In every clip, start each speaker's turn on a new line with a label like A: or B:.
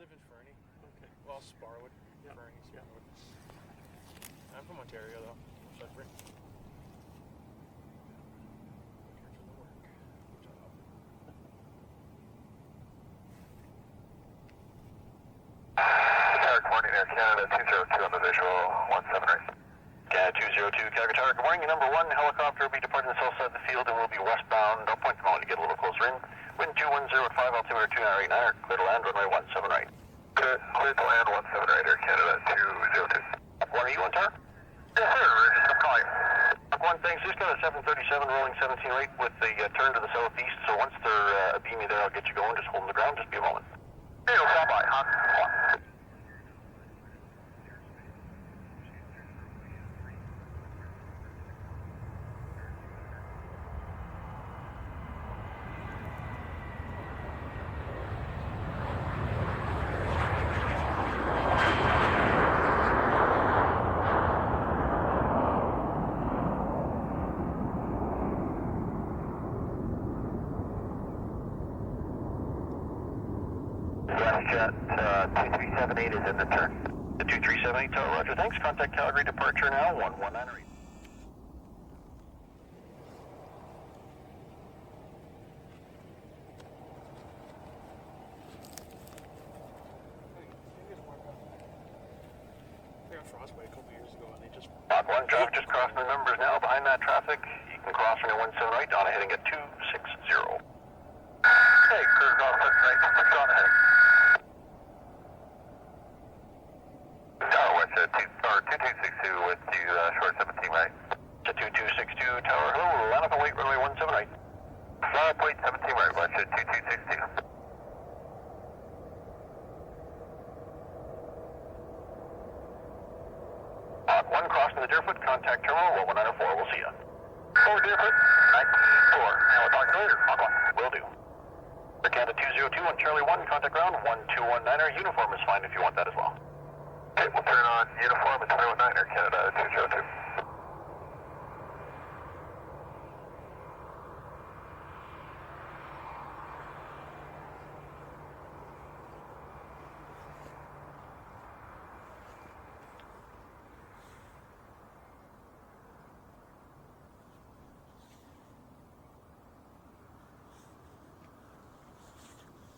A: live in Fernie.
B: Okay.
A: Well, Sparwood.
B: Yeah.
A: Fernie,
B: Yeah.
A: Sparwood. I'm from Ontario, though. Sudbury. Here for the work. Job.
C: Tower, good morning, Air Canada 202 on the visual, 17 right. Canada 202, Calgary Tower, good morning. Number 1 helicopter will be departing the south side of the field and will be westbound. I'll point them out when you get a little closer in. Wind 210 at 5, altimeter 2989, clear to land, runway 17 right. Clear to land, 17 right, Air Canada 202. One, are you on tower? Yes, sir, we're just calling. One, thanks, just got a 737 rolling 17 right with the turn to the southeast, so once they're beaming there, I'll get you going, just hold the ground, just be a moment. Hey, you'll stop by, huh? WestJet 2378 is in the turn. The 2378, tower, roger, thanks. Contact Calgary, departure now, 1198.
A: They got frostbite a couple years ago, and they just...
C: Block 1, traffic just crossing the numbers now. Behind that traffic, you can cross on your 17 right, Donna heading at 260. Hey, cruise off 17 right, Donna heading. Tower West 2262 with you, short 17 right. To 2262, Tower, hello, line up and wait, runway 17 right. Line up, wait, 17 right, West 2262. Block 1, crossing the Deerfoot, contact terminal, 1104, we'll see ya. Over Deerfoot, 19-4, and we'll talk to you later, Block 1, will do. Air Canada 202 on Charlie 1, contact ground, 1219er, uniform is fine if you want that as well. Okay, we'll turn on uniform at 219 Air Canada 202.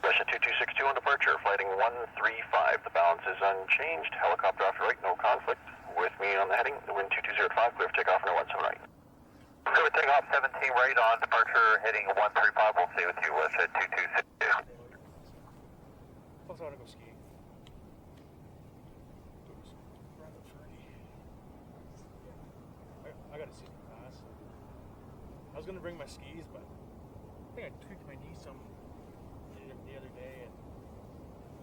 C: Russia 2262 on departure, flighting 135. The balance is unchanged. Helicopter off your right, no conflict. With me on the heading, the wind 2205, clear for takeoff on 17 right. Clear for takeoff 17 right on departure, heading 135. We'll stay with you, Russia 2262.
A: Plus, I want to go skiing. Around the Fernie. Yeah. I got a season pass. I was going to bring my skis, but I think I tweaked my knee some the other day, and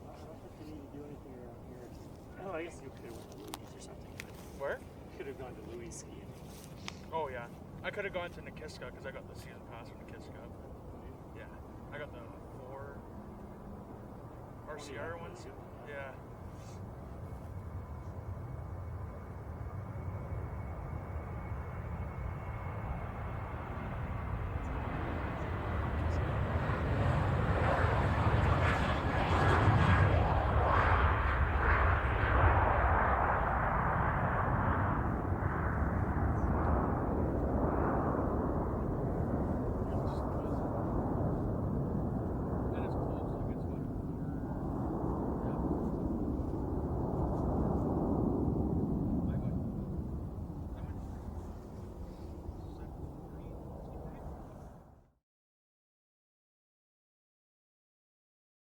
B: I don't think you need to do anything around here. Oh, I guess you could have went to Louis or something.
A: where?
B: You could have gone to Louis skiing.
A: Oh yeah, I could have gone to Nikiska because I got the season pass for Nikiska. Yeah, I got the 4 RCR ones. Yeah.